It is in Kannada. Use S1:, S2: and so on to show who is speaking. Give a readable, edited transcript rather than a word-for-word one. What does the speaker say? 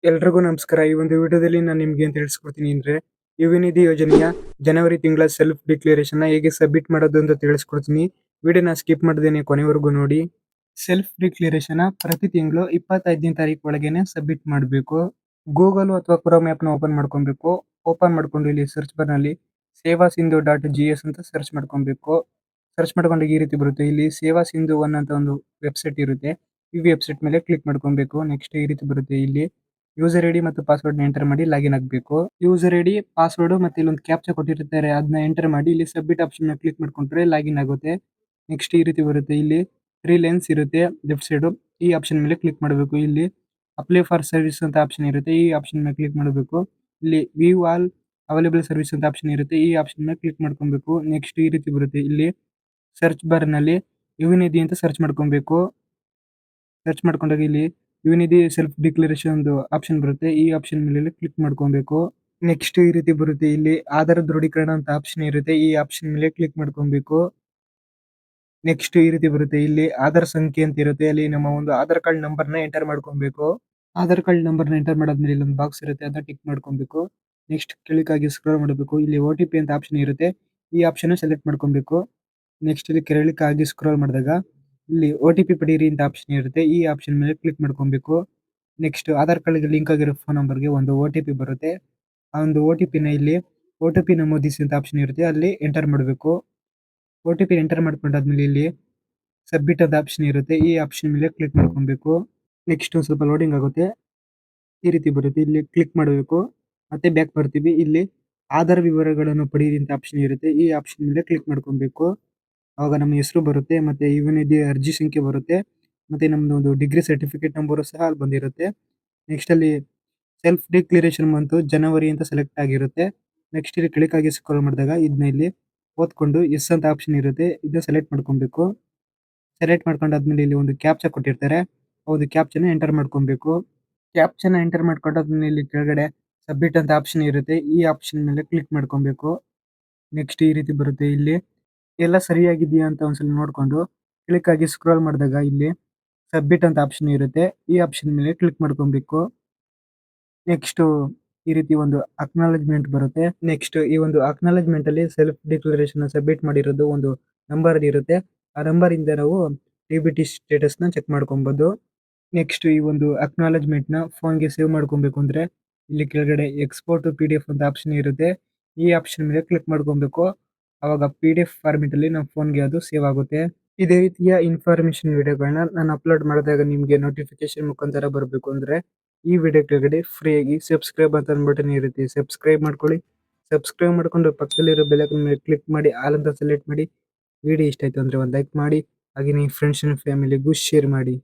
S1: ಎಲ್ರಿಗೂ ನಮಸ್ಕಾರ. ಈ ಒಂದು ವಿಡಿಯೋದಲ್ಲಿ ನಾನು ನಿಮ್ಗೆ ಏನ್ ತಿಳಿಸ್ಕೊಡ್ತೀನಿ ಅಂದ್ರೆ, ಯುವ ನಿಧಿ ಯೋಜನೆಯ ಜನವರಿ ತಿಂಗಳ ಸೆಲ್ಫ್ ಡಿಕ್ಲರೇಷನ್ ಹೇಗೆ ಸಬ್ಮಿಟ್ ಮಾಡೋದು ಅಂತ ತಿಳಿಸ್ಕೊಡ್ತೀನಿ. ವಿಡಿಯೋನ ಸ್ಕಿಪ್ ಮಾಡದೇನೆ ಕೊನೆವರೆಗೂ ನೋಡಿ. ಸೆಲ್ಫ್ ಡಿಕ್ಲರೇಷನ್ ಪ್ರತಿ ತಿಂಗಳು 25ನೇ ತಾರೀಕು ಒಳಗೇನೆ ಸಬ್ಮಿಟ್ ಮಾಡಬೇಕು. ಗೂಗಲ್ ಅಥವಾ ಕ್ರೋಮ್ ಆ್ಯಪ್ನ ಓಪನ್ ಮಾಡ್ಕೊಬೇಕು. ಓಪನ್ ಮಾಡ್ಕೊಂಡು ಇಲ್ಲಿ ಸರ್ಚ್ ಬಾರ್ನಲ್ಲಿ ಸೇವಾ ಸಿಂಧು .gs ಅಂತ ಸರ್ಚ್ ಮಾಡ್ಕೊಬೇಕು. ಸರ್ಚ್ ಮಾಡ್ಕೊಂಡಾಗ ಈ ರೀತಿ ಬರುತ್ತೆ. ಇಲ್ಲಿ ಸೇವಾ ಸಿಂಧು ಒನ್ ಅಂತ ಒಂದು ವೆಬ್ಸೈಟ್ ಇರುತ್ತೆ. ಈ ವೆಬ್ಸೈಟ್ ಮೇಲೆ ಕ್ಲಿಕ್ ಮಾಡ್ಕೊಬೇಕು. ನೆಕ್ಸ್ಟ್ ಈ ರೀತಿ ಬರುತ್ತೆ. ಇಲ್ಲಿ ಯೂಸರ್ ಐಡಿ ಮತ್ತು ಪಾಸ್ವರ್ಡ್ನ ಎಂಟರ್ ಮಾಡಿ ಲಾಗಿನ್ ಆಗಬೇಕು. ಯೂಸರ್ ಐಡಿ, ಪಾಸ್ವರ್ಡ್ ಮತ್ತೆ ಇಲ್ಲೊಂದು ಕ್ಯಾಪ್ಚಾ ಕೊಟ್ಟಿರ್ತಾರೆ, ಅದನ್ನ ಎಂಟರ್ ಮಾಡಿ ಇಲ್ಲಿ ಸಬ್ಮಿಟ್ ಆಪ್ಷನ್ ಕ್ಲಿಕ್ ಮಾಡ್ಕೊಂಡ್ರೆ ಲಾಗಿನ್ ಆಗುತ್ತೆ. ನೆಕ್ಸ್ಟ್ ಈ ರೀತಿ ಬರುತ್ತೆ. ಇಲ್ಲಿ 3 ಲೈನ್ಸ್ ಇರುತ್ತೆ ಲೆಫ್ಟ್ ಸೈಡ್. ಈ ಆಪ್ಷನ್ ಮೇಲೆ ಕ್ಲಿಕ್ ಮಾಡಬೇಕು. ಇಲ್ಲಿ ಅಪ್ಲೈ ಫಾರ್ ಸರ್ವಿಸ್ ಅಂತ ಆಪ್ಷನ್ ಇರುತ್ತೆ. ಈ ಆಪ್ಷನ್ ಮೇಲೆ ಕ್ಲಿಕ್ ಮಾಡಬೇಕು. ಇಲ್ಲಿ ವ್ಯೂ ಆಲ್ ಅವೈಲೇಬಲ್ ಸರ್ವಿಸ್ ಅಂತ ಆಪ್ಷನ್ ಇರುತ್ತೆ. ಈ ಆಪ್ಷನ್ ಮೇಲೆ ಕ್ಲಿಕ್ ಮಾಡ್ಕೊಬೇಕು. ನೆಕ್ಸ್ಟ್ ಈ ರೀತಿ ಬರುತ್ತೆ. ಇಲ್ಲಿ ಸರ್ಚ್ ಬಾರ್ ನಲ್ಲಿ ಯುವ ನಿಧಿ ಅಂತ ಸರ್ಚ್ ಮಾಡ್ಕೊಬೇಕು. ಸರ್ಚ್ ಮಾಡ್ಕೊಂಡಾಗ ಇಲ್ಲಿ ಯುವ ನಿಧಿ ಸೆಲ್ಫ್ ಡಿಕ್ಲರೇಷನ್ ಒಂದು ಆಪ್ಷನ್ ಬರುತ್ತೆ. ಈ ಆಪ್ಷನ್ ಮೇಲೆ ಕ್ಲಿಕ್ ಮಾಡ್ಕೊಬೇಕು. ನೆಕ್ಸ್ಟ್ ಈ ರೀತಿ ಬರುತ್ತೆ. ಇಲ್ಲಿ ಆಧಾರ್ ದೃಢೀಕರಣ ಅಂತ ಆಪ್ಷನ್ ಇರುತ್ತೆ. ಈ ಆಪ್ಷನ್ ಮೇಲೆ ಕ್ಲಿಕ್ ಮಾಡ್ಕೊಬೇಕು. ನೆಕ್ಸ್ಟ್ ಈ ರೀತಿ ಬರುತ್ತೆ. ಇಲ್ಲಿ ಆಧಾರ್ ಸಂಖ್ಯೆ ಅಂತ ಇರುತ್ತೆ. ಅಲ್ಲಿ ನಮ್ಮ ಒಂದು ಆಧಾರ್ ಕಾರ್ಡ್ ನಂಬರ್ನ ಎಂಟರ್ ಮಾಡ್ಕೊಬೇಕು. ಆಧಾರ್ ಕಾರ್ಡ್ ನಂಬರ್ನ ಎಂಟರ್ ಮಾಡಾದ್ಮೇಲೆ ಇಲ್ಲೊಂದು ಬಾಕ್ಸ್ ಇರುತ್ತೆ, ಅದನ್ನ ಟಿಕ್ ಮಾಡ್ಕೊಬೇಕು. ನೆಕ್ಸ್ಟ್ ಕೆಳಗಾಗಿ ಸ್ಕ್ರೋಲ್ ಮಾಡಬೇಕು. ಇಲ್ಲಿ OTP ಅಂತ ಆಪ್ಷನ್ ಇರುತ್ತೆ. ಈ ಆಪ್ಷನ್ ಸೆಲೆಕ್ಟ್ ಮಾಡ್ಕೊಬೇಕು. ನೆಕ್ಸ್ಟ್ ಇಲ್ಲಿ ಕೆಳಗಾಗಿ ಸ್ಕ್ರೋಲ್ ಮಾಡಿದಾಗ ಇಲ್ಲಿ OTP ಪಡೀರಿ ಅಂತ ಆಪ್ಷನ್ ಇರುತ್ತೆ. ಈ ಆಪ್ಷನ್ ಮೇಲೆ ಕ್ಲಿಕ್ ಮಾಡ್ಕೊಬೇಕು. ನೆಕ್ಸ್ಟ್ ಆಧಾರ್ ಕಾರ್ಡ್ಗೆ ಲಿಂಕ್ ಆಗಿರೋ ಫೋನ್ ನಂಬರ್ಗೆ ಒಂದು OTP ಬರುತ್ತೆ. ಆ ಒಂದು OTPನ ಇಲ್ಲಿ OTP ನಮೂದಿಸಿ ಅಂತ ಆಪ್ಷನ್ ಇರುತ್ತೆ, ಅಲ್ಲಿ ಎಂಟರ್ ಮಾಡಬೇಕು. OTP ಎಂಟರ್ ಮಾಡ್ಕೊಂಡಾದ್ಮೇಲೆ ಇಲ್ಲಿ ಸಬ್ಮಿಟ್ ಅಂತ ಆಪ್ಷನ್ ಇರುತ್ತೆ. ಈ ಆಪ್ಷನ್ ಮೇಲೆ ಕ್ಲಿಕ್ ಮಾಡ್ಕೊಬೇಕು. ನೆಕ್ಸ್ಟ್ ಒಂದು ಸ್ವಲ್ಪ ಲೋಡಿಂಗ್ ಆಗುತ್ತೆ. ಈ ರೀತಿ ಬರುತ್ತೆ. ಇಲ್ಲಿ ಕ್ಲಿಕ್ ಮಾಡಬೇಕು. ಮತ್ತೆ ಬ್ಯಾಕ್ ಬರ್ತೀವಿ. ಇಲ್ಲಿ ಆಧಾರ್ ವಿವರಗಳನ್ನು ಪಡೀರಿ ಅಂತ ಆಪ್ಷನ್ ಇರುತ್ತೆ. ಈ ಆಪ್ಷನ್ ಮೇಲೆ ಕ್ಲಿಕ್ ಮಾಡ್ಕೊಬೇಕು. ಅವಾಗ ನಮ್ಮ ಹೆಸರು ಬರುತ್ತೆ, ಮತ್ತೆ ಯುವ ನಿಧಿ ಅರ್ಜಿ ಸಂಖ್ಯೆ ಬರುತ್ತೆ, ಮತ್ತೆ ನಮ್ದು ಒಂದು ಡಿಗ್ರಿ ಸರ್ಟಿಫಿಕೇಟ್ ನಂಬರು ಸಹ ಅಲ್ಲಿ ಬಂದಿರುತ್ತೆ. ನೆಕ್ಸ್ಟ್ ಅಲ್ಲಿ ಸೆಲ್ಫ್ ಡಿಕ್ಲರೇಷನ್ ಮಂತ್ ಜನವರಿ ಅಂತ ಸೆಲೆಕ್ಟ್ ಆಗಿರುತ್ತೆ. ನೆಕ್ಸ್ಟ್ ಇಲ್ಲಿ ಕೆಳಗಾಗಿ ಸ್ಕ್ರೋಲ್ ಮಾಡಿದಾಗ ಇದನ್ನ ಇಲ್ಲಿ ಓದ್ಕೊಂಡು ಎಸ್ ಅಂತ ಆಪ್ಷನ್ ಇರುತ್ತೆ, ಇದನ್ನ ಸೆಲೆಕ್ಟ್ ಮಾಡ್ಕೊಬೇಕು. ಸೆಲೆಕ್ಟ್ ಮಾಡ್ಕೊಂಡಾದ್ಮೇಲೆ ಇಲ್ಲಿ ಒಂದು ಕ್ಯಾಪ್ಚಾ ಕೊಟ್ಟಿರ್ತಾರೆ, ಆ ಒಂದು ಕ್ಯಾಪ್ಚಾನ ಎಂಟರ್ ಮಾಡ್ಕೊಬೇಕು. ಕ್ಯಾಪ್ಚಾನ ಎಂಟರ್ ಮಾಡ್ಕೊಂಡಾದ್ಮೇಲೆ ಇಲ್ಲಿ ಕೆಳಗಡೆ ಸಬ್ಮಿಟ್ ಅಂತ ಆಪ್ಷನ್ ಇರುತ್ತೆ. ಈ ಆಪ್ಷನ್ ಮೇಲೆ ಕ್ಲಿಕ್ ಮಾಡ್ಕೊಬೇಕು. ನೆಕ್ಸ್ಟ್ ಈ ರೀತಿ ಬರುತ್ತೆ. ಇಲ್ಲಿ ಎಲ್ಲ ಸರಿಯಾಗಿದೆಯಾ ಅಂತ ಒಂದ್ಸಲ ನೋಡ್ಕೊಂಡು ಕೆಳಗಾಗಿ ಸ್ಕ್ರೋಲ್ ಮಾಡಿದಾಗ ಇಲ್ಲಿ ಸಬ್ಮಿಟ್ ಅಂತ ಆಪ್ಷನ್ ಇರುತ್ತೆ. ಈ ಆಪ್ಷನ್ ಮೇಲೆ ಕ್ಲಿಕ್ ಮಾಡ್ಕೊಬೇಕು. ನೆಕ್ಸ್ಟ್ ಈ ರೀತಿ ಒಂದು ಅಕ್ನಾಲೆಜ್ಮೆಂಟ್ ಬರುತ್ತೆ. ನೆಕ್ಸ್ಟ್ ಈ ಒಂದು ಅಕ್ನಾಲೆಜ್ಮೆಂಟ್ ಅಲ್ಲಿ ಸೆಲ್ಫ್ ಡಿಕ್ಲರೇಷನ್ ಸಬ್ಮಿಟ್ ಮಾಡಿರೋದು ಒಂದು ನಂಬರ್ ಇರುತ್ತೆ. ಆ ನಂಬರ್ ಇಂದ ನಾವು DBT ಸ್ಟೇಟಸ್ ನ ಚೆಕ್ ಮಾಡ್ಕೊಬಹುದು. ನೆಕ್ಸ್ಟ್ ಈ ಒಂದು ಅಕ್ನಾಲೆಜ್ಮೆಂಟ್ ನ ಫೋನ್ಗೆ ಸೇವ್ ಮಾಡ್ಕೊಬೇಕು ಅಂದ್ರೆ ಇಲ್ಲಿ ಕೆಳಗಡೆ ಎಕ್ಸ್ಪೋರ್ಟ್ PDF ಅಂತ ಆಪ್ಷನ್ ಇರುತ್ತೆ. ಈ ಆಪ್ಷನ್ ಮೇಲೆ ಕ್ಲಿಕ್ ಮಾಡ್ಕೊಬೇಕು. ಅವಾಗ PDF ಫಾರ್ಮೆಟ್ ಅಲ್ಲಿ ನಮ್ಮ ಫೋನ್ಗೆ ಅದು ಸೇವ್ ಆಗುತ್ತೆ. ಇದೇ ರೀತಿಯ ಇನ್ಫಾರ್ಮೇಶನ್ ವಿಡಿಯೋಗಳನ್ನ ನಾನು ಅಪ್ಲೋಡ್ ಮಾಡಿದಾಗ ನಿಮಗೆ ನೋಟಿಫಿಕೇಶನ್ ಮುಖಾಂತರ ಬರಬೇಕು ಅಂದ್ರೆ ಈ ವಿಡಿಯೋ ಕೆಳಗಡೆ ಫ್ರೀಯಾಗಿ ಸಬ್ಸ್ಕ್ರೈಬ್ ಅಂತ ಬಟನ್ ಇರುತ್ತೆ, ಸಬ್ಸ್ಕ್ರೈಬ್ ಮಾಡ್ಕೊಳ್ಳಿ. ಸಬ್ಸ್ಕ್ರೈಬ್ ಮಾಡ್ಕೊಂಡು ಪಕ್ಕದಲ್ಲಿರೋ ಬೆಲ್ ಐಕಾನ್ ಮೇಲೆ ಕ್ಲಿಕ್ ಮಾಡಿ ಆಲ್ ಅಂತ ಸೆಲೆಕ್ಟ್ ಮಾಡಿ. ವಿಡಿಯೋ ಇಷ್ಟ ಆಯ್ತು ಅಂದ್ರೆ ಒಂದು ಲೈಕ್ ಮಾಡಿ, ಹಾಗೆ ನಿಮ್ಮ ಫ್ರೆಂಡ್ಸ್ ಅಂಡ್ ಫ್ಯಾಮಿಲಿಗೂ ಶೇರ್ ಮಾಡಿ.